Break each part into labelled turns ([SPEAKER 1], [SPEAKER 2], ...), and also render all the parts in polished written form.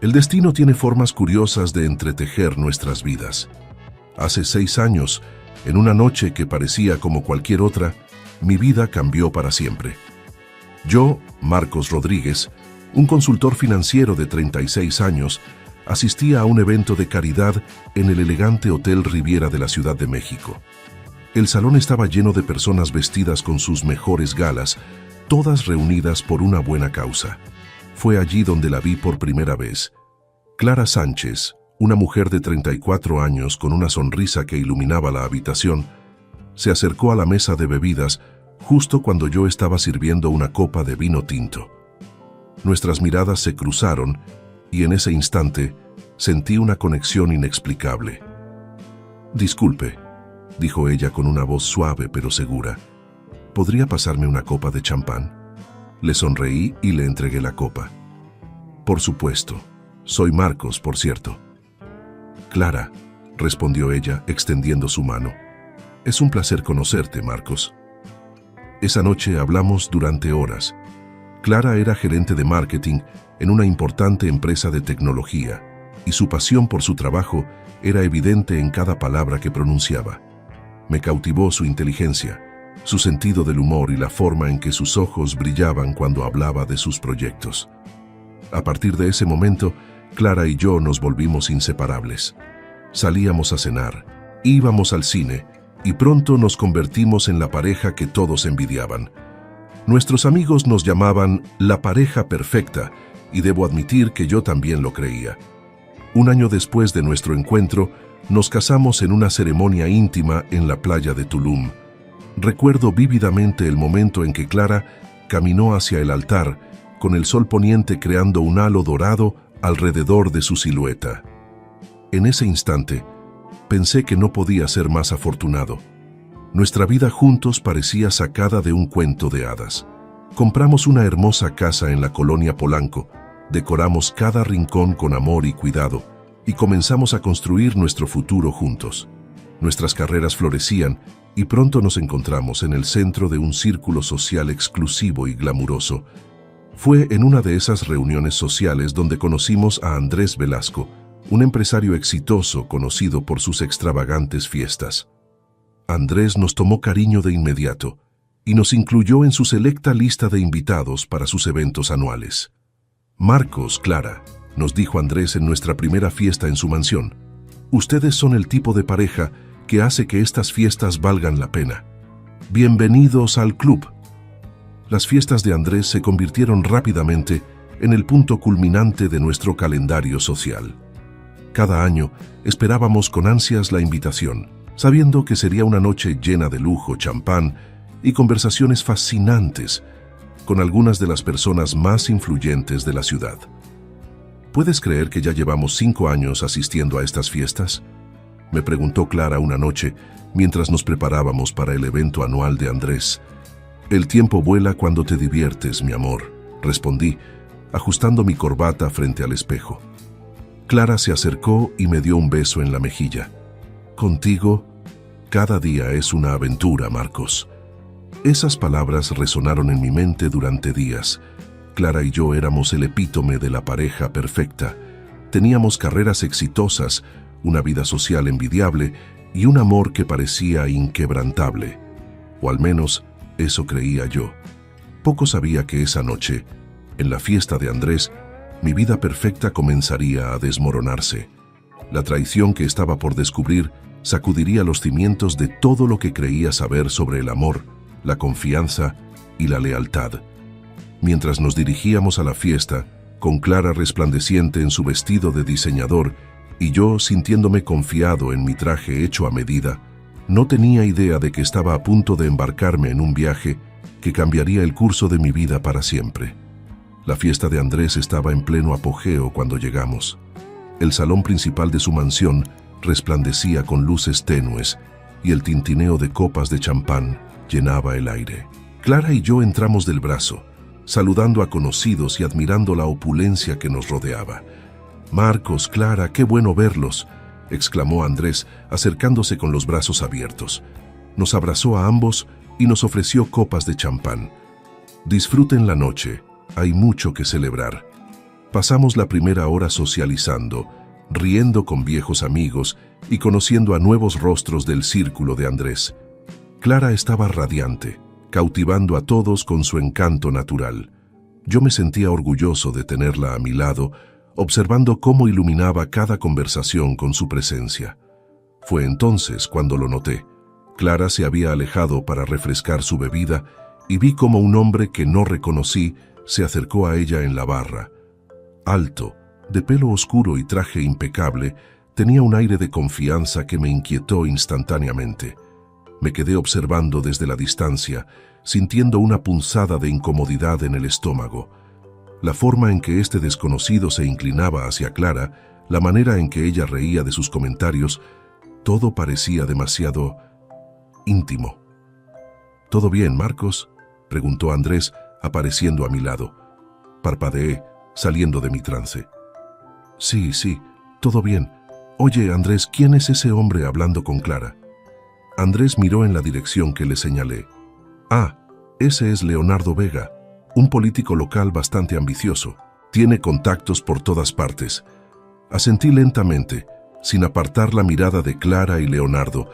[SPEAKER 1] El destino tiene formas curiosas de entretejer nuestras vidas. Hace 6 años, en una noche que parecía como cualquier otra, mi vida cambió para siempre. Yo, Marcos Rodríguez, un consultor financiero de 36 años, asistía a un evento de caridad en el elegante Hotel Riviera de la Ciudad de México. El salón estaba lleno de personas vestidas con sus mejores galas, todas reunidas por una buena causa. Fue allí donde la vi por primera vez. Clara Sánchez, una mujer de 34 años con una sonrisa que iluminaba la habitación, se acercó a la mesa de bebidas justo cuando yo estaba sirviendo una copa de vino tinto. Nuestras miradas se cruzaron y en ese instante sentí una conexión inexplicable. «Disculpe», dijo ella con una voz suave pero segura. «¿Podría pasarme una copa de champán?» Le sonreí y le entregué la copa. «Por supuesto. Soy Marcos, por cierto». «Clara», respondió ella, extendiendo su mano. «Es un placer conocerte, Marcos». Esa noche hablamos durante horas. Clara era gerente de marketing en una importante empresa de tecnología, y su pasión por su trabajo era evidente en cada palabra que pronunciaba. Me cautivó su inteligencia, su sentido del humor y la forma en que sus ojos brillaban cuando hablaba de sus proyectos. A partir de ese momento, Clara y yo nos volvimos inseparables. Salíamos a cenar, íbamos al cine, y pronto nos convertimos en la pareja que todos envidiaban. Nuestros amigos nos llamaban la pareja perfecta, y debo admitir que yo también lo creía. Un año después de nuestro encuentro, nos casamos en una ceremonia íntima en la playa de Tulum. Recuerdo vívidamente el momento en que Clara caminó hacia el altar, con el sol poniente creando un halo dorado alrededor de su silueta. En ese instante, pensé que no podía ser más afortunado. Nuestra vida juntos parecía sacada de un cuento de hadas. Compramos una hermosa casa en la colonia Polanco, decoramos cada rincón con amor y cuidado, y comenzamos a construir nuestro futuro juntos. Nuestras carreras florecían, y pronto nos encontramos en el centro de un círculo social exclusivo y glamuroso. Fue en una de esas reuniones sociales donde conocimos a Andrés Velasco, un empresario exitoso conocido por sus extravagantes fiestas. Andrés nos tomó cariño de inmediato y nos incluyó en su selecta lista de invitados para sus eventos anuales. «Marcos, Clara», nos dijo Andrés en nuestra primera fiesta en su mansión, «ustedes son el tipo de pareja que hace que estas fiestas valgan la pena. Bienvenidos al club». Las fiestas de Andrés se convirtieron rápidamente en el punto culminante de nuestro calendario social. Cada año esperábamos con ansias la invitación, sabiendo que sería una noche llena de lujo, champán y conversaciones fascinantes con algunas de las personas más influyentes de la ciudad. ¿Puedes creer que ya llevamos 5 años asistiendo a estas fiestas?, me preguntó Clara una noche mientras nos preparábamos para el evento anual de Andrés. «El tiempo vuela cuando te diviertes, mi amor», respondí, ajustando mi corbata frente al espejo. Clara se acercó y me dio un beso en la mejilla. «Contigo, cada día es una aventura, Marcos». Esas palabras resonaron en mi mente durante días. Clara y yo éramos el epítome de la pareja perfecta. Teníamos carreras exitosas, una vida social envidiable y un amor que parecía inquebrantable. O al menos, eso creía yo. Poco sabía que esa noche, en la fiesta de Andrés, mi vida perfecta comenzaría a desmoronarse. La traición que estaba por descubrir sacudiría los cimientos de todo lo que creía saber sobre el amor, la confianza y la lealtad. Mientras nos dirigíamos a la fiesta, con Clara resplandeciente en su vestido de diseñador y yo sintiéndome confiado en mi traje hecho a medida, no tenía idea de que estaba a punto de embarcarme en un viaje que cambiaría el curso de mi vida para siempre. La fiesta de Andrés estaba en pleno apogeo cuando llegamos. El salón principal de su mansión resplandecía con luces tenues y el tintineo de copas de champán llenaba el aire. Clara y yo entramos del brazo, saludando a conocidos y admirando la opulencia que nos rodeaba. «Marcos, Clara, qué bueno verlos», exclamó Andrés, acercándose con los brazos abiertos. Nos abrazó a ambos y nos ofreció copas de champán. «Disfruten la noche, hay mucho que celebrar». Pasamos la primera hora socializando, riendo con viejos amigos y conociendo a nuevos rostros del círculo de Andrés. Clara estaba radiante, cautivando a todos con su encanto natural. Yo me sentía orgulloso de tenerla a mi lado, observando cómo iluminaba cada conversación con su presencia. Fue entonces cuando lo noté. Clara se había alejado para refrescar su bebida y vi cómo un hombre que no reconocí se acercó a ella en la barra. Alto, de pelo oscuro y traje impecable, tenía un aire de confianza que me inquietó instantáneamente. Me quedé observando desde la distancia, sintiendo una punzada de incomodidad en el estómago. La forma en que este desconocido se inclinaba hacia Clara, la manera en que ella reía de sus comentarios, todo parecía demasiado íntimo. ¿Todo bien, Marcos?, preguntó Andrés, apareciendo a mi lado. Parpadeé, saliendo de mi trance. Sí, todo bien. Oye, Andrés, ¿quién es ese hombre hablando con Clara? Andrés miró en la dirección que le señalé. Ah, ese es Leonardo Vega, un político local bastante ambicioso. Tiene contactos por todas partes. Asentí lentamente, sin apartar la mirada de Clara y Leonardo.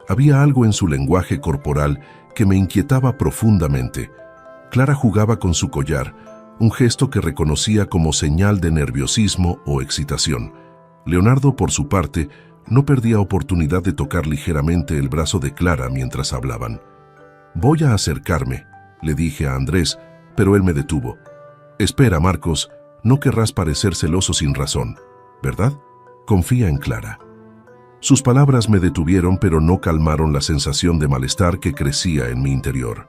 [SPEAKER 1] Había algo en su lenguaje corporal que me inquietaba profundamente. Clara jugaba con su collar, un gesto que reconocía como señal de nerviosismo o excitación. Leonardo, por su parte, no perdía oportunidad de tocar ligeramente el brazo de Clara mientras hablaban. «Voy a acercarme», le dije a Andrés, pero él me detuvo. «Espera, Marcos, no querrás parecer celoso sin razón, ¿verdad? Confía en Clara». Sus palabras me detuvieron, pero no calmaron la sensación de malestar que crecía en mi interior.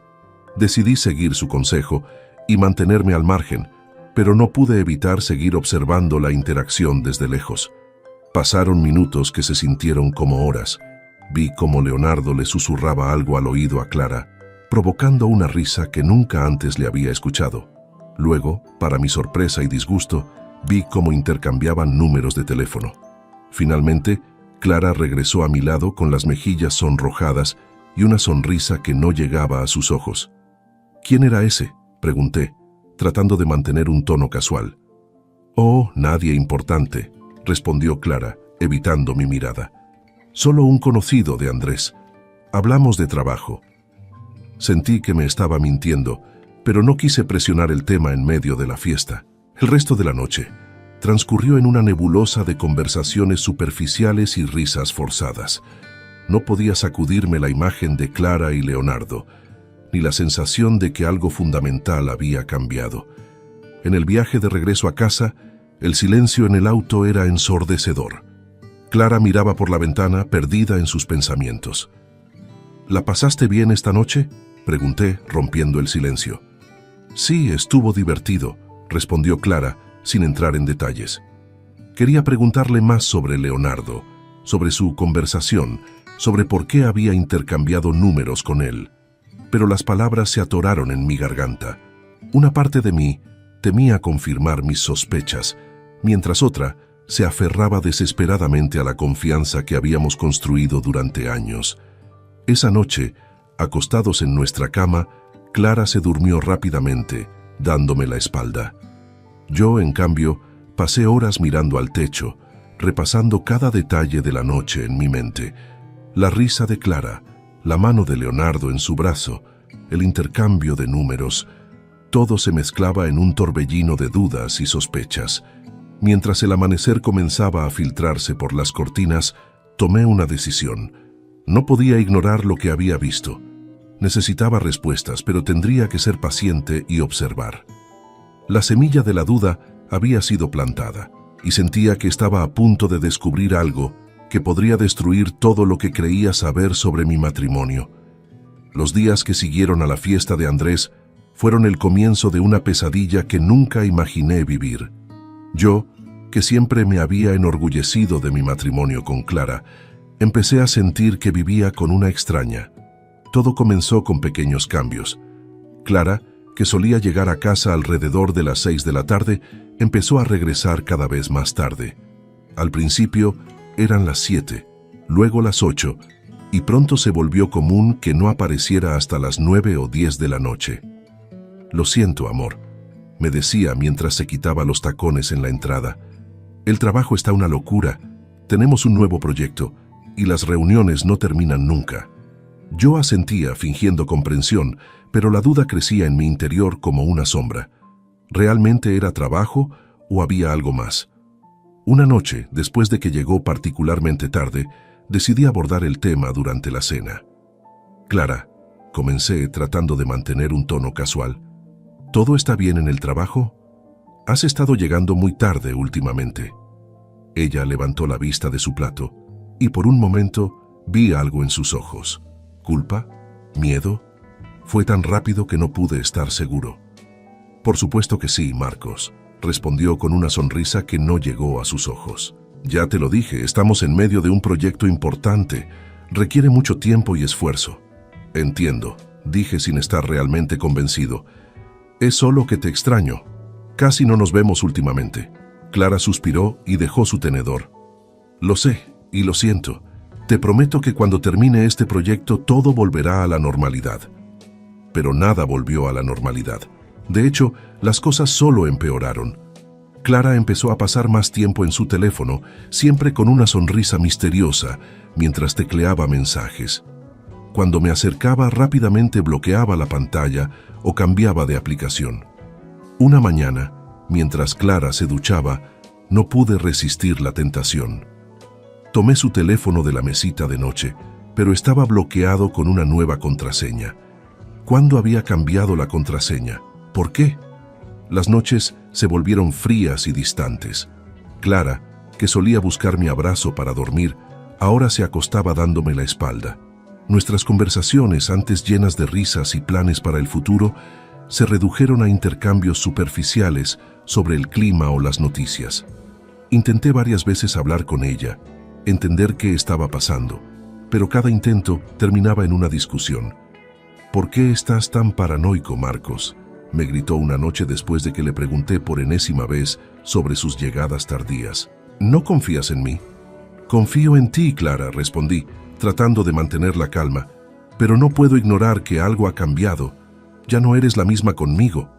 [SPEAKER 1] Decidí seguir su consejo y mantenerme al margen, pero no pude evitar seguir observando la interacción desde lejos. Pasaron minutos que se sintieron como horas. Vi cómo Leonardo le susurraba algo al oído a Clara, provocando una risa que nunca antes le había escuchado. Luego, para mi sorpresa y disgusto, vi cómo intercambiaban números de teléfono. Finalmente, Clara regresó a mi lado con las mejillas sonrojadas y una sonrisa que no llegaba a sus ojos. «¿Quién era ese?», pregunté, tratando de mantener un tono casual. «Oh, nadie importante», respondió Clara, evitando mi mirada. «Solo un conocido de Andrés. Hablamos de trabajo». Sentí que me estaba mintiendo, pero no quise presionar el tema en medio de la fiesta. El resto de la noche transcurrió en una nebulosa de conversaciones superficiales y risas forzadas. No podía sacudirme la imagen de Clara y Leonardo, ni la sensación de que algo fundamental había cambiado. En el viaje de regreso a casa, el silencio en el auto era ensordecedor. Clara miraba por la ventana, perdida en sus pensamientos. «¿La pasaste bien esta noche?», pregunté, rompiendo el silencio. «Sí, estuvo divertido», respondió Clara, sin entrar en detalles. Quería preguntarle más sobre Leonardo, sobre su conversación, sobre por qué había intercambiado números con él. Pero las palabras se atoraron en mi garganta. Una parte de mí temía confirmar mis sospechas, mientras otra se aferraba desesperadamente a la confianza que habíamos construido durante años. Esa noche, acostados en nuestra cama, Clara se durmió rápidamente, dándome la espalda. Yo, en cambio, pasé horas mirando al techo, repasando cada detalle de la noche en mi mente. La risa de Clara, la mano de Leonardo en su brazo, el intercambio de números, todo se mezclaba en un torbellino de dudas y sospechas. Mientras el amanecer comenzaba a filtrarse por las cortinas, tomé una decisión. No podía ignorar lo que había visto. Necesitaba respuestas, pero tendría que ser paciente y observar. La semilla de la duda había sido plantada, y sentía que estaba a punto de descubrir algo que podría destruir todo lo que creía saber sobre mi matrimonio. Los días que siguieron a la fiesta de Andrés fueron el comienzo de una pesadilla que nunca imaginé vivir. Yo, que siempre me había enorgullecido de mi matrimonio con Clara, empecé a sentir que vivía con una extraña. Todo comenzó con pequeños cambios. Clara, que solía llegar a casa alrededor de las 6 de la tarde, empezó a regresar cada vez más tarde. Al principio eran las 7, luego las 8, y pronto se volvió común que no apareciera hasta las 9 o 10 de la noche. «Lo siento, amor», me decía mientras se quitaba los tacones en la entrada. El trabajo está una locura. Tenemos un nuevo proyecto y las reuniones no terminan nunca. Yo asentía fingiendo comprensión, pero la duda crecía en mi interior como una sombra. ¿Realmente era trabajo o había algo más? Una noche, después de que llegó particularmente tarde, decidí abordar el tema durante la cena. Clara, comencé tratando de mantener un tono casual. ¿Todo está bien en el trabajo? Has estado llegando muy tarde últimamente. Ella levantó la vista de su plato y por un momento vi algo en sus ojos. ¿Culpa? ¿Miedo? Fue tan rápido que no pude estar seguro. Por supuesto que sí, Marcos, respondió con una sonrisa que no llegó a sus ojos. Ya te lo dije, estamos en medio de un proyecto importante. Requiere mucho tiempo y esfuerzo. Entiendo, dije sin estar realmente convencido. Es solo que te extraño. Casi no nos vemos últimamente. Clara suspiró y dejó su tenedor. Lo sé, y lo siento. Te prometo que cuando termine este proyecto todo volverá a la normalidad. Pero nada volvió a la normalidad. De hecho, las cosas solo empeoraron. Clara empezó a pasar más tiempo en su teléfono, siempre con una sonrisa misteriosa, mientras tecleaba mensajes. Cuando me acercaba, rápidamente bloqueaba la pantalla o cambiaba de aplicación. Una mañana, mientras Clara se duchaba, no pude resistir la tentación. Tomé su teléfono de la mesita de noche, pero estaba bloqueado con una nueva contraseña. ¿Cuándo había cambiado la contraseña? ¿Por qué? Las noches se volvieron frías y distantes. Clara, que solía buscar mi abrazo para dormir, ahora se acostaba dándome la espalda. Nuestras conversaciones, antes llenas de risas y planes para el futuro, se redujeron a intercambios superficiales sobre el clima o las noticias. Intenté varias veces hablar con ella, entender qué estaba pasando, pero cada intento terminaba en una discusión. ¿Por qué estás tan paranoico, Marcos?, me gritó una noche después de que le pregunté por enésima vez sobre sus llegadas tardías. ¿No confías en mí? Confío en ti, Clara, respondí, tratando de mantener la calma, pero no puedo ignorar que algo ha cambiado. Ya no eres la misma conmigo.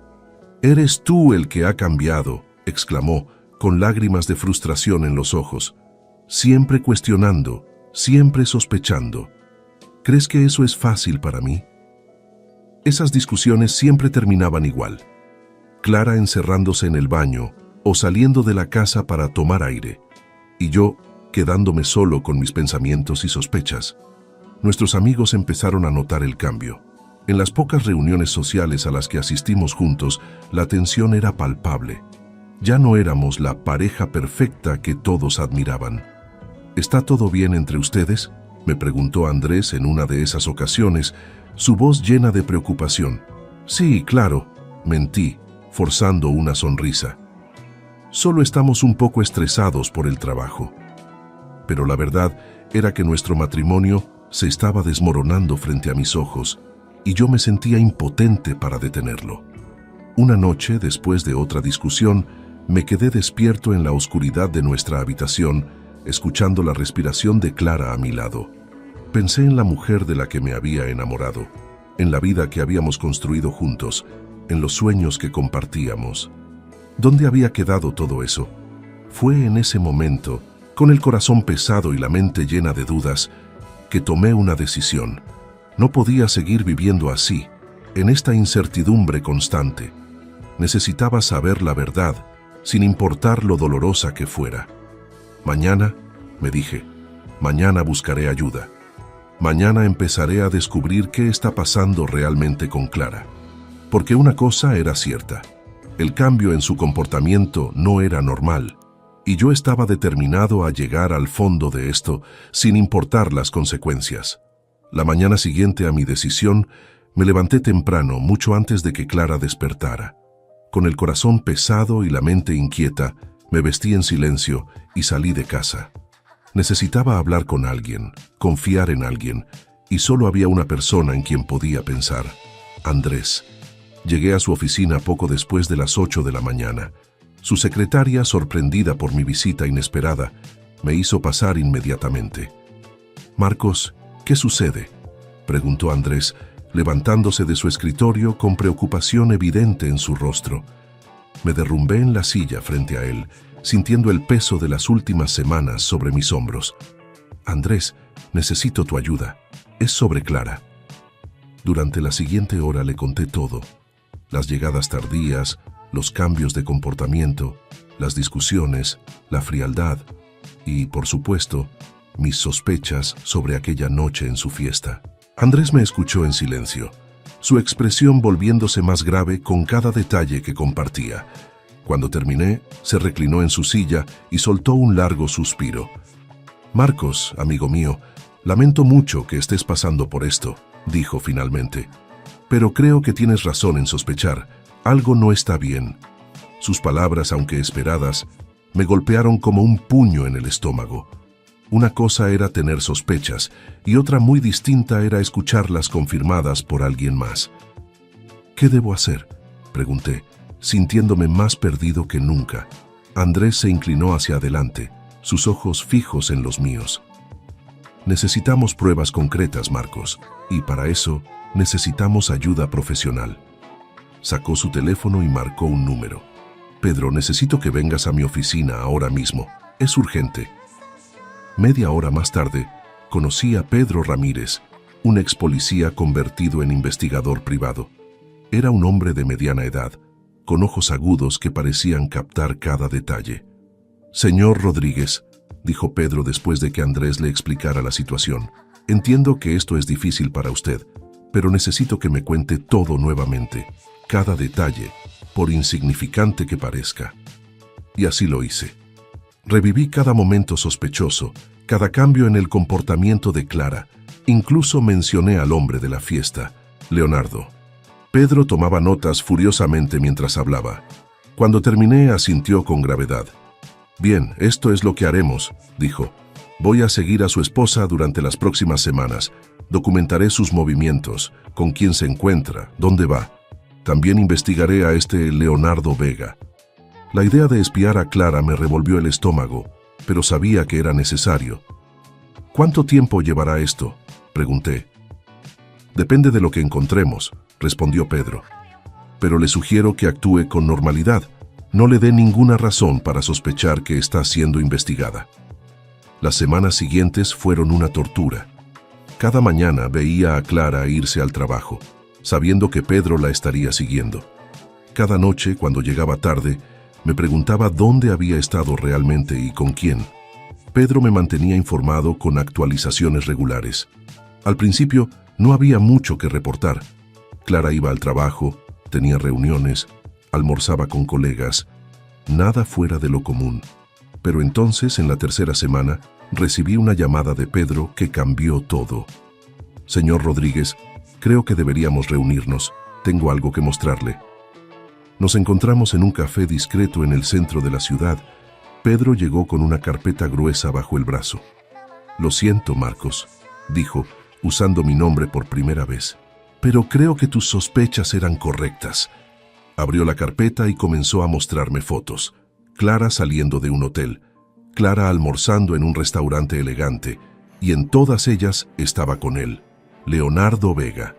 [SPEAKER 1] Eres tú el que ha cambiado, exclamó, con lágrimas de frustración en los ojos. Siempre cuestionando, siempre sospechando. ¿Crees que eso es fácil para mí? Esas discusiones siempre terminaban igual. Clara encerrándose en el baño o saliendo de la casa para tomar aire, y yo quedándome solo con mis pensamientos y sospechas. Nuestros amigos empezaron a notar el cambio. En las pocas reuniones sociales a las que asistimos juntos, la tensión era palpable. Ya no éramos la pareja perfecta que todos admiraban. ¿Está todo bien entre ustedes?, me preguntó Andrés en una de esas ocasiones, su voz llena de preocupación. Sí, claro, mentí, forzando una sonrisa. Solo estamos un poco estresados por el trabajo. Pero la verdad era que nuestro matrimonio se estaba desmoronando frente a mis ojos y yo me sentía impotente para detenerlo. Una noche, después de otra discusión, me quedé despierto en la oscuridad de nuestra habitación, escuchando la respiración de Clara a mi lado. Pensé en la mujer de la que me había enamorado, en la vida que habíamos construido juntos, en los sueños que compartíamos. ¿Dónde había quedado todo eso? Fue en ese momento, con el corazón pesado y la mente llena de dudas, que tomé una decisión. No podía seguir viviendo así, en esta incertidumbre constante. Necesitaba saber la verdad, sin importar lo dolorosa que fuera. Mañana, me dije, mañana buscaré ayuda. Mañana empezaré a descubrir qué está pasando realmente con Clara. Porque una cosa era cierta, el cambio en su comportamiento no era normal, y yo estaba determinado a llegar al fondo de esto sin importar las consecuencias. La mañana siguiente a mi decisión, me levanté temprano, mucho antes de que Clara despertara. Con el corazón pesado y la mente inquieta, me vestí en silencio y salí de casa. Necesitaba hablar con alguien, confiar en alguien, y solo había una persona en quien podía pensar: Andrés. Llegué a su oficina poco después de las 8 de la mañana. Su secretaria, sorprendida por mi visita inesperada, me hizo pasar inmediatamente. «Marcos, ¿qué sucede?», preguntó Andrés, levantándose de su escritorio con preocupación evidente en su rostro. Me derrumbé en la silla frente a él, sintiendo el peso de las últimas semanas sobre mis hombros. Andrés, necesito tu ayuda. Es sobre Clara. Durante la siguiente hora le conté todo. Las llegadas tardías, los cambios de comportamiento, las discusiones, la frialdad y, por supuesto, mis sospechas sobre aquella noche en su fiesta. Andrés me escuchó en silencio, su expresión volviéndose más grave con cada detalle que compartía. Cuando terminé, se reclinó en su silla y soltó un largo suspiro. «Marcos, amigo mío, lamento mucho que estés pasando por esto», dijo finalmente. «Pero creo que tienes razón en sospechar. Algo no está bien». Sus palabras, aunque esperadas, me golpearon como un puño en el estómago. Una cosa era tener sospechas y otra muy distinta era escucharlas confirmadas por alguien más. «¿Qué debo hacer?», pregunté, sintiéndome más perdido que nunca. Andrés se inclinó hacia adelante, sus ojos fijos en los míos. «Necesitamos pruebas concretas, Marcos, y para eso necesitamos ayuda profesional». Sacó su teléfono y marcó un número. «Pedro, necesito que vengas a mi oficina ahora mismo. Es urgente». Media hora más tarde, conocí a Pedro Ramírez, un ex policía convertido en investigador privado. Era un hombre de mediana edad, con ojos agudos que parecían captar cada detalle. «Señor Rodríguez», dijo Pedro después de que Andrés le explicara la situación, «entiendo que esto es difícil para usted, pero necesito que me cuente todo nuevamente, cada detalle, por insignificante que parezca». Y así lo hice. Reviví cada momento sospechoso, cada cambio en el comportamiento de Clara. Incluso mencioné al hombre de la fiesta, Leonardo. Pedro tomaba notas furiosamente mientras hablaba. Cuando terminé, asintió con gravedad. «Bien, esto es lo que haremos», dijo. «Voy a seguir a su esposa durante las próximas semanas. Documentaré sus movimientos, con quién se encuentra, dónde va. También investigaré a este Leonardo Vega». La idea de espiar a Clara me revolvió el estómago, pero sabía que era necesario. «¿Cuánto tiempo llevará esto?», pregunté. «Depende de lo que encontremos», respondió Pedro. «Pero le sugiero que actúe con normalidad. No le dé ninguna razón para sospechar que está siendo investigada». Las semanas siguientes fueron una tortura. Cada mañana veía a Clara irse al trabajo, sabiendo que Pedro la estaría siguiendo. Cada noche, cuando llegaba tarde, me preguntaba dónde había estado realmente y con quién. Pedro me mantenía informado con actualizaciones regulares. Al principio no había mucho que reportar. Clara iba al trabajo, tenía reuniones, almorzaba con colegas, nada fuera de lo común. Pero entonces, en la tercera semana, recibí una llamada de Pedro que cambió todo. «Señor Rodríguez, creo que deberíamos reunirnos. Tengo algo que mostrarle». Nos encontramos en un café discreto en el centro de la ciudad. Pedro llegó con una carpeta gruesa bajo el brazo. «Lo siento, Marcos», dijo, usando mi nombre por primera vez. «Pero creo que tus sospechas eran correctas». Abrió la carpeta y comenzó a mostrarme fotos. Clara saliendo de un hotel, Clara almorzando en un restaurante elegante, y en todas ellas estaba con él, Leonardo Vega.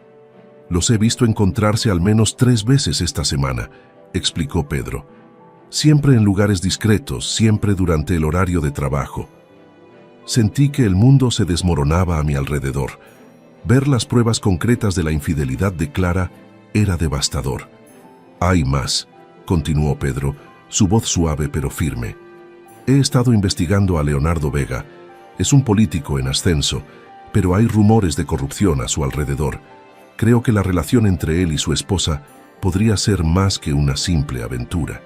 [SPEAKER 1] «Los he visto encontrarse al menos 3 veces esta semana», explicó Pedro. «Siempre en lugares discretos, siempre durante el horario de trabajo». Sentí que el mundo se desmoronaba a mi alrededor. Ver las pruebas concretas de la infidelidad de Clara era devastador. «Hay más», continuó Pedro, su voz suave pero firme. «He estado investigando a Leonardo Vega. Es un político en ascenso, pero hay rumores de corrupción a su alrededor. Creo que la relación entre él y su esposa podría ser más que una simple aventura».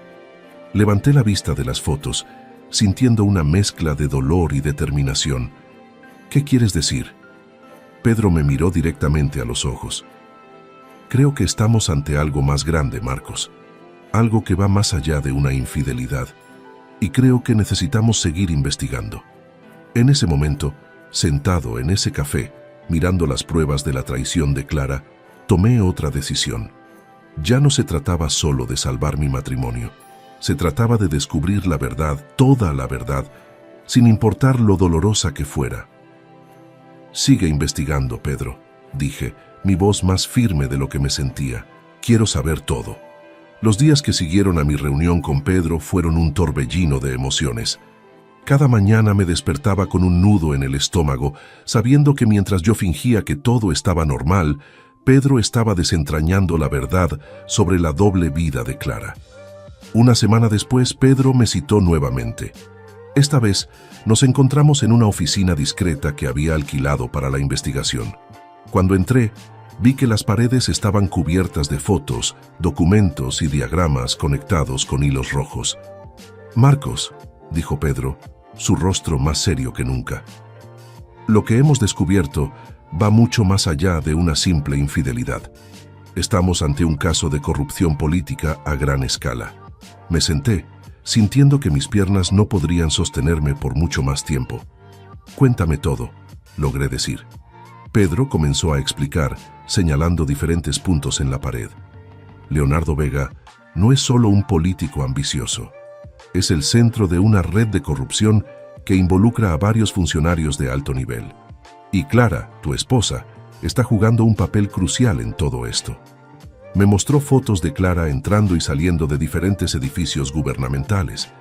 [SPEAKER 1] Levanté la vista de las fotos, sintiendo una mezcla de dolor y determinación. «¿Qué quieres decir?». Pedro me miró directamente a los ojos. «Creo que estamos ante algo más grande, Marcos. Algo que va más allá de una infidelidad. Y creo que necesitamos seguir investigando». En ese momento, sentado en ese café, mirando las pruebas de la traición de Clara, tomé otra decisión. Ya no se trataba solo de salvar mi matrimonio. Se trataba de descubrir la verdad, toda la verdad, sin importar lo dolorosa que fuera. «Sigue investigando, Pedro», dije, mi voz más firme de lo que me sentía. «Quiero saber todo». Los días que siguieron a mi reunión con Pedro fueron un torbellino de emociones. Cada mañana me despertaba con un nudo en el estómago, sabiendo que mientras yo fingía que todo estaba normal, Pedro estaba desentrañando la verdad sobre la doble vida de Clara. Una semana después, Pedro me citó nuevamente. Esta vez, nos encontramos en una oficina discreta que había alquilado para la investigación. Cuando entré, vi que las paredes estaban cubiertas de fotos, documentos y diagramas conectados con hilos rojos. «Marcos», dijo Pedro, su rostro más serio que nunca. «Lo que hemos descubierto va mucho más allá de una simple infidelidad. Estamos ante un caso de corrupción política a gran escala». Me senté, sintiendo que mis piernas no podrían sostenerme por mucho más tiempo. «Cuéntame todo», logré decir. Pedro comenzó a explicar, señalando diferentes puntos en la pared. «Leonardo Vega no es solo un político ambicioso. Es el centro de una red de corrupción que involucra a varios funcionarios de alto nivel. Y Clara, tu esposa, está jugando un papel crucial en todo esto». Me mostró fotos de Clara entrando y saliendo de diferentes edificios gubernamentales,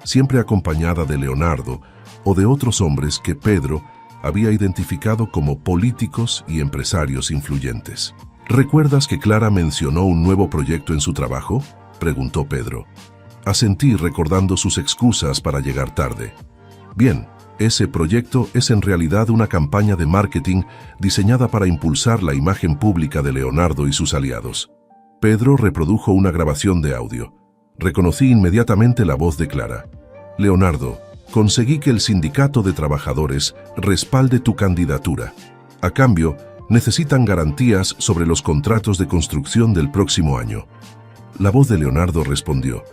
[SPEAKER 1] siempre acompañada de Leonardo o de otros hombres que Pedro había identificado como políticos y empresarios influyentes. «¿Recuerdas que Clara mencionó un nuevo proyecto en su trabajo?», preguntó Pedro. Asentí recordando sus excusas para llegar tarde. «Bien, ese proyecto es en realidad una campaña de marketing diseñada para impulsar la imagen pública de Leonardo y sus aliados». Pedro reprodujo una grabación de audio. Reconocí inmediatamente la voz de Clara. «Leonardo, conseguí que el sindicato de trabajadores respalde tu candidatura. A cambio, necesitan garantías sobre los contratos de construcción del próximo año». La voz de Leonardo respondió: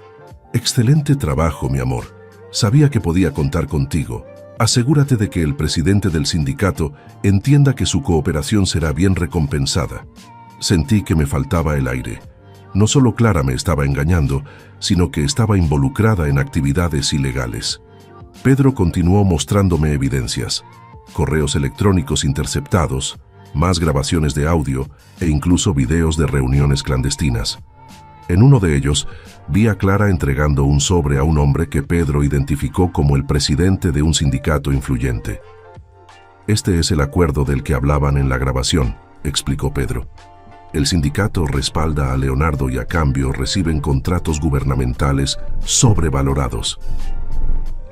[SPEAKER 1] «Excelente trabajo, mi amor. Sabía que podía contar contigo. Asegúrate de que el presidente del sindicato entienda que su cooperación será bien recompensada». Sentí que me faltaba el aire. No solo Clara me estaba engañando, sino que estaba involucrada en actividades ilegales. Pedro continuó mostrándome evidencias: correos electrónicos interceptados, más grabaciones de audio e incluso videos de reuniones clandestinas. En uno de ellos, vi a Clara entregando un sobre a un hombre que Pedro identificó como el presidente de un sindicato influyente. «Este es el acuerdo del que hablaban en la grabación», explicó Pedro. «El sindicato respalda a Leonardo y a cambio reciben contratos gubernamentales sobrevalorados».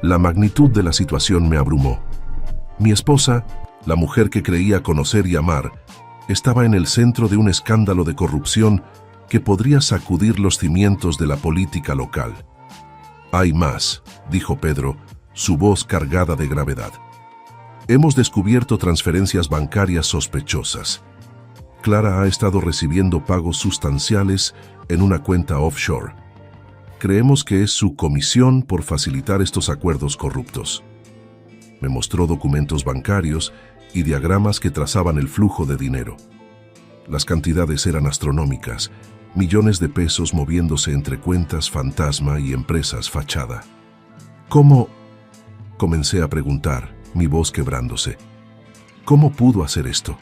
[SPEAKER 1] La magnitud de la situación me abrumó. Mi esposa, la mujer que creía conocer y amar, estaba en el centro de un escándalo de corrupción que podría sacudir los cimientos de la política local. «Hay más», dijo Pedro, su voz cargada de gravedad. «Hemos descubierto transferencias bancarias sospechosas. Clara ha estado recibiendo pagos sustanciales en una cuenta offshore. Creemos que es su comisión por facilitar estos acuerdos corruptos». Me mostró documentos bancarios y diagramas que trazaban el flujo de dinero. Las cantidades eran astronómicas, millones de pesos moviéndose entre cuentas fantasma y empresas fachada. «¿Cómo?», comencé a preguntar, mi voz quebrándose. «¿Cómo pudo hacer esto?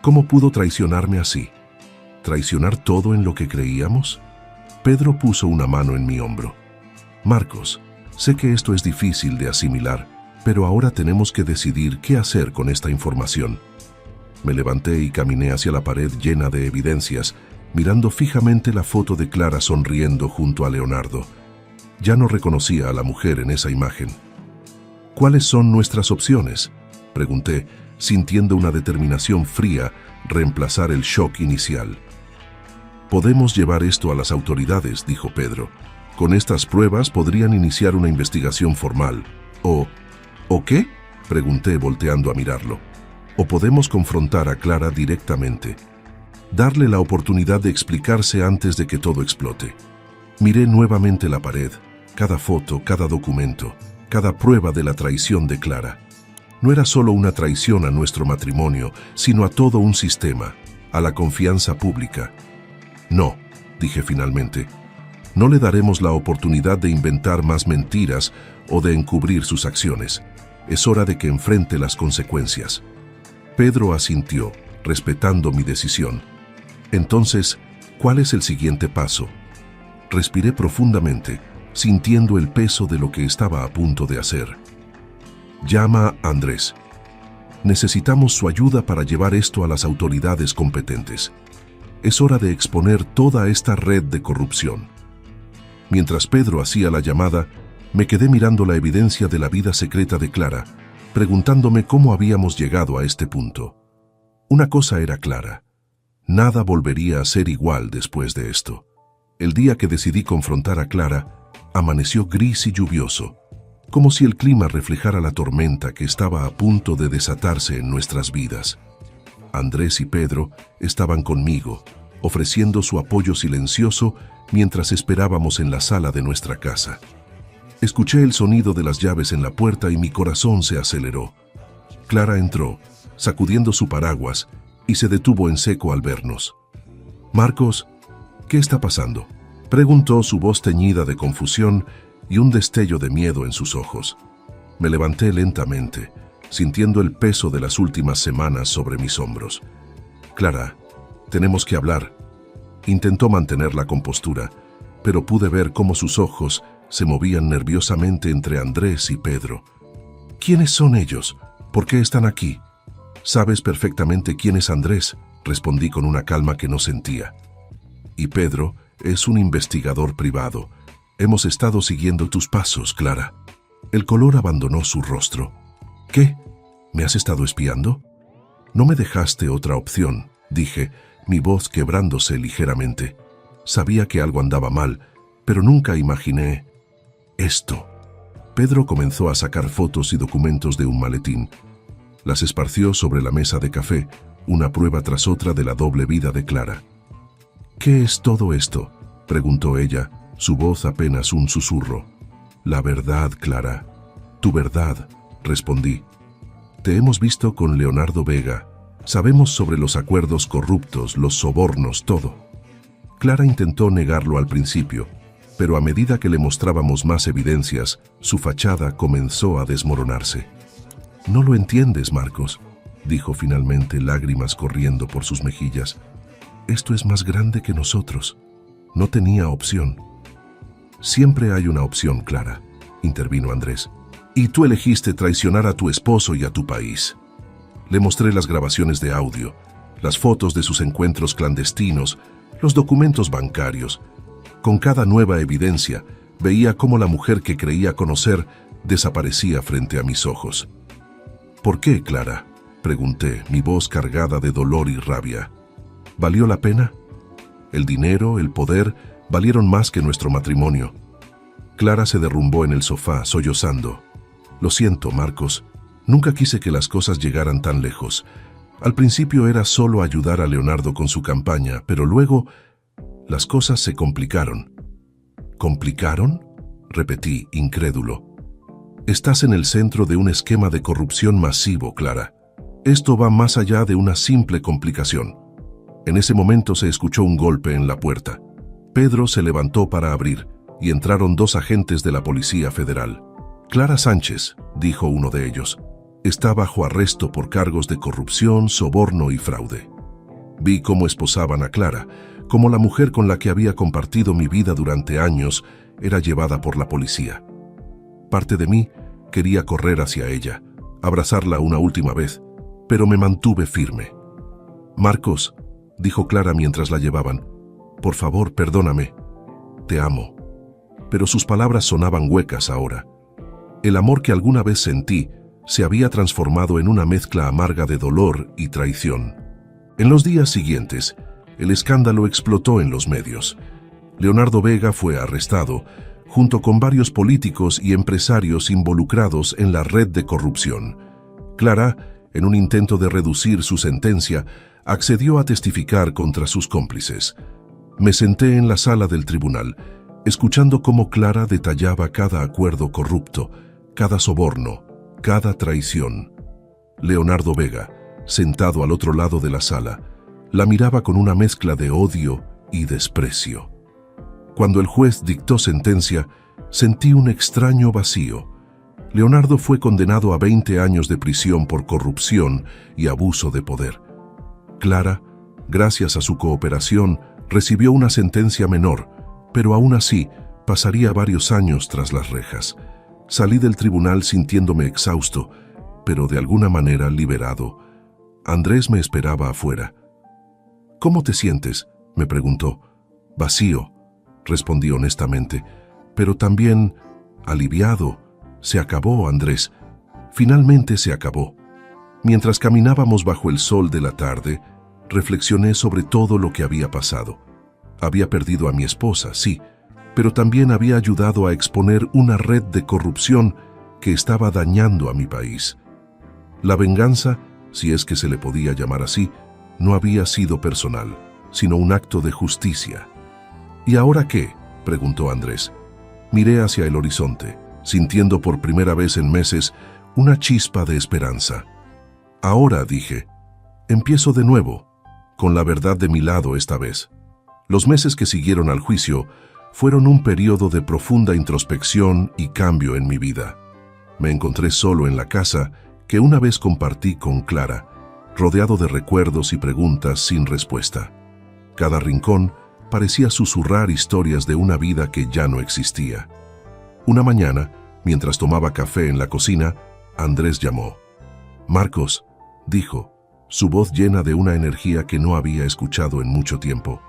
[SPEAKER 1] ¿Cómo pudo traicionarme así? ¿Traicionar todo en lo que creíamos?». Pedro puso una mano en mi hombro. «Marcos, sé que esto es difícil de asimilar, pero ahora tenemos que decidir qué hacer con esta información». Me levanté y caminé hacia la pared llena de evidencias, mirando fijamente la foto de Clara sonriendo junto a Leonardo. Ya no reconocía a la mujer en esa imagen. «¿Cuáles son nuestras opciones?», pregunté, sintiendo una determinación fría reemplazar el shock inicial. «Podemos llevar esto a las autoridades», dijo Pedro. «Con estas pruebas podrían iniciar una investigación formal». ¿O qué?», pregunté volteando a mirarlo. «O podemos confrontar a Clara directamente. Darle la oportunidad de explicarse antes de que todo explote». Miré nuevamente la pared, cada foto, cada documento, cada prueba de la traición de Clara. No era solo una traición a nuestro matrimonio, sino a todo un sistema, a la confianza pública. «No», dije finalmente, «no le daremos la oportunidad de inventar más mentiras o de encubrir sus acciones. Es hora de que enfrente las consecuencias». Pedro asintió, respetando mi decisión. «Entonces, ¿cuál es el siguiente paso?». Respiré profundamente, sintiendo el peso de lo que estaba a punto de hacer. Llama a Andrés. Necesitamos su ayuda para llevar esto a las autoridades competentes. Es hora de exponer toda esta red de corrupción. Mientras Pedro hacía la llamada, me quedé mirando la evidencia de la vida secreta de Clara, preguntándome cómo habíamos llegado a este punto. Una cosa era clara: nada volvería a ser igual después de esto. El día que decidí confrontar a Clara, amaneció gris y lluvioso, como si el clima reflejara la tormenta que estaba a punto de desatarse en nuestras vidas. Andrés y Pedro estaban conmigo, ofreciendo su apoyo silencioso mientras esperábamos en la sala de nuestra casa. Escuché el sonido de las llaves en la puerta y mi corazón se aceleró. Clara entró, sacudiendo su paraguas, y se detuvo en seco al vernos. «Marcos, ¿qué está pasando?», preguntó, su voz teñida de confusión y un destello de miedo en sus ojos. Me levanté lentamente, sintiendo el peso de las últimas semanas sobre mis hombros. «Clara, tenemos que hablar». Intentó mantener la compostura, pero pude ver cómo sus ojos se movían nerviosamente entre Andrés y Pedro. «¿Quiénes son ellos? ¿Por qué están aquí?». «Sabes perfectamente quién es Andrés», respondí con una calma que no sentía. «Y Pedro es un investigador privado. Hemos estado siguiendo tus pasos, Clara». El color abandonó su rostro. «¿Qué? ¿Me has estado espiando?». «No me dejaste otra opción», dije, mi voz quebrándose ligeramente. Sabía que algo andaba mal, pero nunca imaginé esto. Pedro comenzó a sacar fotos y documentos de un maletín. Las esparció sobre la mesa de café, una prueba tras otra de la doble vida de Clara. «¿Qué es todo esto?», preguntó ella, su voz apenas un susurro. «La verdad, Clara. Tu verdad», respondí. «Te hemos visto con Leonardo Vega. Sabemos sobre los acuerdos corruptos, los sobornos, todo». Clara intentó negarlo al principio, pero a medida que le mostrábamos más evidencias, su fachada comenzó a desmoronarse. «No lo entiendes, Marcos», dijo finalmente, lágrimas corriendo por sus mejillas. «Esto es más grande que nosotros. No tenía opción». «Siempre hay una opción, Clara», intervino Andrés. «Y tú elegiste traicionar a tu esposo y a tu país». Le mostré las grabaciones de audio, las fotos de sus encuentros clandestinos, los documentos bancarios. Con cada nueva evidencia, veía cómo la mujer que creía conocer desaparecía frente a mis ojos. «¿Por qué, Clara?», pregunté, mi voz cargada de dolor y rabia. «¿Valió la pena? El dinero, el poder, valieron más que nuestro matrimonio». Clara se derrumbó en el sofá, sollozando. «Lo siento, Marcos. Nunca quise que las cosas llegaran tan lejos. Al principio era solo ayudar a Leonardo con su campaña, pero luego las cosas se complicaron». «¿Complicaron?», repetí, incrédulo. «Estás en el centro de un esquema de corrupción masivo, Clara. Esto va más allá de una simple complicación». En ese momento se escuchó un golpe en la puerta. Pedro se levantó para abrir, y entraron dos agentes de la Policía Federal. «Clara Sánchez», dijo uno de ellos, «está bajo arresto por cargos de corrupción, soborno y fraude». Vi cómo esposaban a Clara, cómo la mujer con la que había compartido mi vida durante años era llevada por la policía. Parte de mí quería correr hacia ella, abrazarla una última vez, pero me mantuve firme. «Marcos», dijo Clara mientras la llevaban, «por favor, perdóname. Te amo». Pero sus palabras sonaban huecas ahora. El amor que alguna vez sentí se había transformado en una mezcla amarga de dolor y traición. En los días siguientes, el escándalo explotó en los medios. Leonardo Vega fue arrestado, junto con varios políticos y empresarios involucrados en la red de corrupción. Clara, en un intento de reducir su sentencia, accedió a testificar contra sus cómplices. Me senté en la sala del tribunal, escuchando cómo Clara detallaba cada acuerdo corrupto, cada soborno, cada traición. Leonardo Vega, sentado al otro lado de la sala, la miraba con una mezcla de odio y desprecio. Cuando el juez dictó sentencia, sentí un extraño vacío. Leonardo fue condenado a 20 años de prisión por corrupción y abuso de poder. Clara, gracias a su cooperación, recibió una sentencia menor, Pero aún así, pasaría varios años tras las rejas. Salí del tribunal sintiéndome exhausto, pero de alguna manera liberado. Andrés me esperaba afuera. «¿Cómo te sientes?», me preguntó. «Vacío», respondí honestamente, pero también aliviado. Se acabó, Andrés. Finalmente se acabó. Mientras caminábamos bajo el sol de la tarde, reflexioné sobre todo lo que había pasado. Había perdido a mi esposa, sí, pero también había ayudado a exponer una red de corrupción que estaba dañando a mi país. La venganza, si es que se le podía llamar así, no había sido personal, sino un acto de justicia. «¿Y ahora qué?», preguntó Andrés. Miré hacia el horizonte, sintiendo por primera vez en meses una chispa de esperanza. «Ahora», dije, «empiezo de nuevo, con la verdad de mi lado esta vez». Los meses que siguieron al juicio fueron un periodo de profunda introspección y cambio en mi vida. Me encontré solo en la casa que una vez compartí con Clara, rodeado de recuerdos y preguntas sin respuesta. Cada rincón parecía susurrar historias de una vida que ya no existía. Una mañana, mientras tomaba café en la cocina, Andrés llamó. «Marcos», dijo, su voz llena de una energía que no había escuchado en mucho tiempo.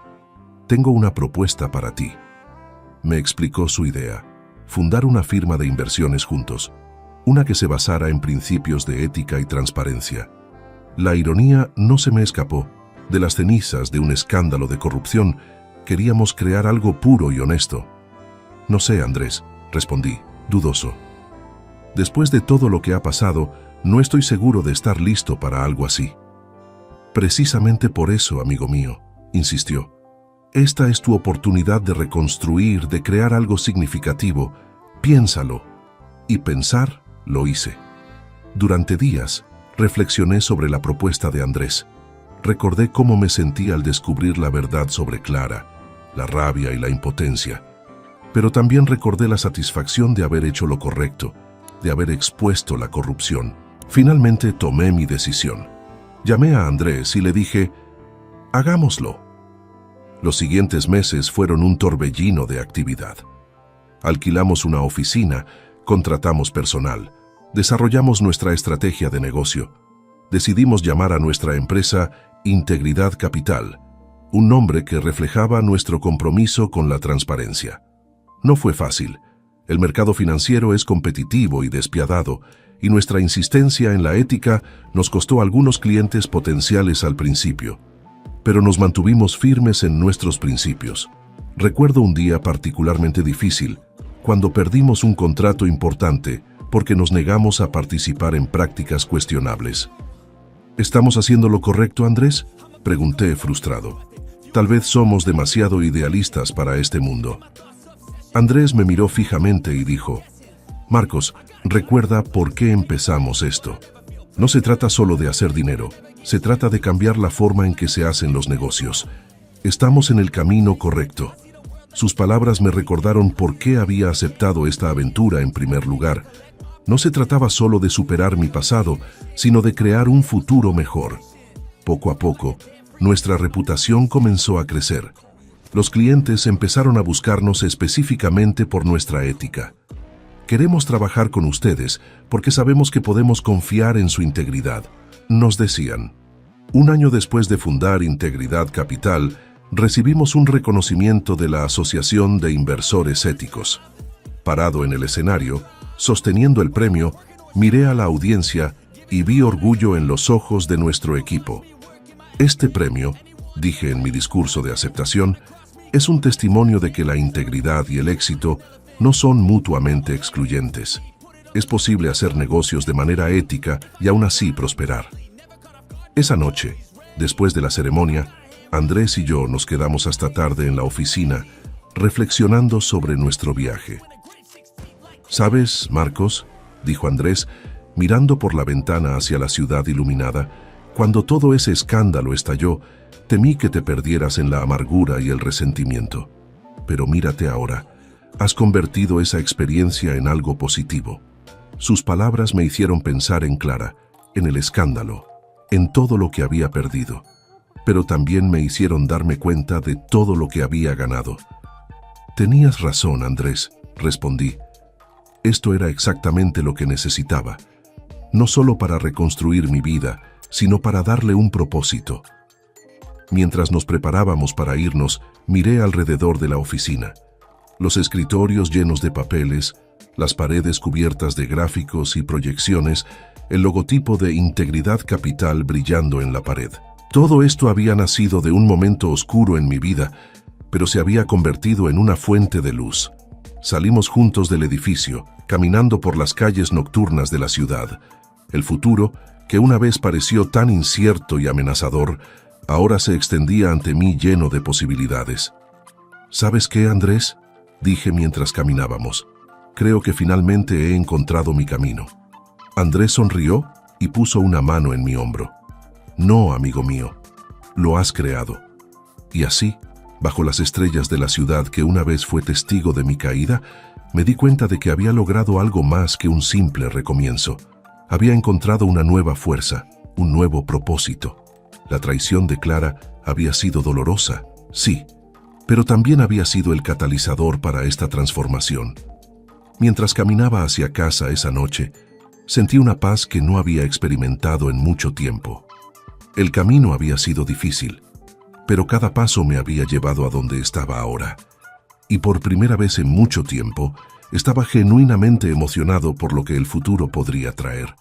[SPEAKER 1] «Tengo una propuesta para ti». Me explicó su idea: fundar una firma de inversiones juntos, una que se basara en principios de ética y transparencia. La ironía no se me escapó. De las cenizas de un escándalo de corrupción, queríamos crear algo puro y honesto. «No sé, Andrés», respondí, dudoso. «Después de todo lo que ha pasado, no estoy seguro de estar listo para algo así». «Precisamente por eso, amigo mío», insistió. «Esta es tu oportunidad de reconstruir, de crear algo significativo. Piénsalo». Y pensar, lo hice. Durante días, reflexioné sobre la propuesta de Andrés. Recordé cómo me sentí al descubrir la verdad sobre Clara, la rabia y la impotencia. Pero también recordé la satisfacción de haber hecho lo correcto, de haber expuesto la corrupción. Finalmente tomé mi decisión. Llamé a Andrés y le dije: «Hagámoslo». Los siguientes meses fueron un torbellino de actividad. Alquilamos una oficina, contratamos personal, desarrollamos nuestra estrategia de negocio. Decidimos llamar a nuestra empresa Integridad Capital, un nombre que reflejaba nuestro compromiso con la transparencia. No fue fácil. El mercado financiero es competitivo y despiadado, y nuestra insistencia en la ética nos costó algunos clientes potenciales al principio. Pero nos mantuvimos firmes en nuestros principios. Recuerdo un día particularmente difícil, cuando perdimos un contrato importante porque nos negamos a participar en prácticas cuestionables. «¿Estamos haciendo lo correcto, Andrés?», pregunté frustrado. «Tal vez somos demasiado idealistas para este mundo». Andrés me miró fijamente y dijo: «Marcos, recuerda por qué empezamos esto. No se trata solo de hacer dinero, se trata de cambiar la forma en que se hacen los negocios. Estamos en el camino correcto». Sus palabras me recordaron por qué había aceptado esta aventura en primer lugar. No se trataba solo de superar mi pasado, sino de crear un futuro mejor. Poco a poco, nuestra reputación comenzó a crecer. Los clientes empezaron a buscarnos específicamente por nuestra ética. «Queremos trabajar con ustedes porque sabemos que podemos confiar en su integridad», nos decían. Un año después de fundar Integridad Capital, recibimos un reconocimiento de la Asociación de Inversores Éticos. Parado en el escenario, sosteniendo el premio, miré a la audiencia y vi orgullo en los ojos de nuestro equipo. «Este premio», dije en mi discurso de aceptación, «es un testimonio de que la integridad y el éxito no son mutuamente excluyentes. Es posible hacer negocios de manera ética y aún así prosperar». Esa noche, después de la ceremonia, Andrés y yo nos quedamos hasta tarde en la oficina, reflexionando sobre nuestro viaje. «¿Sabes, Marcos?», dijo Andrés, mirando por la ventana hacia la ciudad iluminada, «cuando todo ese escándalo estalló, temí que te perdieras en la amargura y el resentimiento. Pero mírate ahora, has convertido esa experiencia en algo positivo». Sus palabras me hicieron pensar en Clara, en el escándalo, en todo lo que había perdido, pero también me hicieron darme cuenta de todo lo que había ganado. Tenías razón, Andrés, respondí. Esto era exactamente lo que necesitaba, no solo para reconstruir mi vida, sino para darle un propósito. Mientras nos preparábamos para irnos, miré alrededor de la oficina. Los escritorios llenos de papeles, las paredes cubiertas de gráficos y proyecciones, el logotipo de Integridad Capital brillando en la pared. Todo esto había nacido de un momento oscuro en mi vida, pero se había convertido en una fuente de luz. Salimos juntos del edificio, caminando por las calles nocturnas de la ciudad. El futuro, que una vez pareció tan incierto y amenazador, ahora se extendía ante mí lleno de posibilidades. ¿Sabes qué, Andrés?, dije mientras caminábamos. Creo que finalmente he encontrado mi camino. Andrés sonrió y puso una mano en mi hombro. No, amigo mío, lo has creado. Y así, bajo las estrellas de la ciudad que una vez fue testigo de mi caída, me di cuenta de que había logrado algo más que un simple recomienzo. Había encontrado una nueva fuerza, un nuevo propósito. La traición de Clara había sido dolorosa, sí, pero también había sido el catalizador para esta transformación. Mientras caminaba hacia casa esa noche, sentí una paz que no había experimentado en mucho tiempo. El camino había sido difícil, pero cada paso me había llevado a donde estaba ahora. Y por primera vez en mucho tiempo, estaba genuinamente emocionado por lo que el futuro podría traer.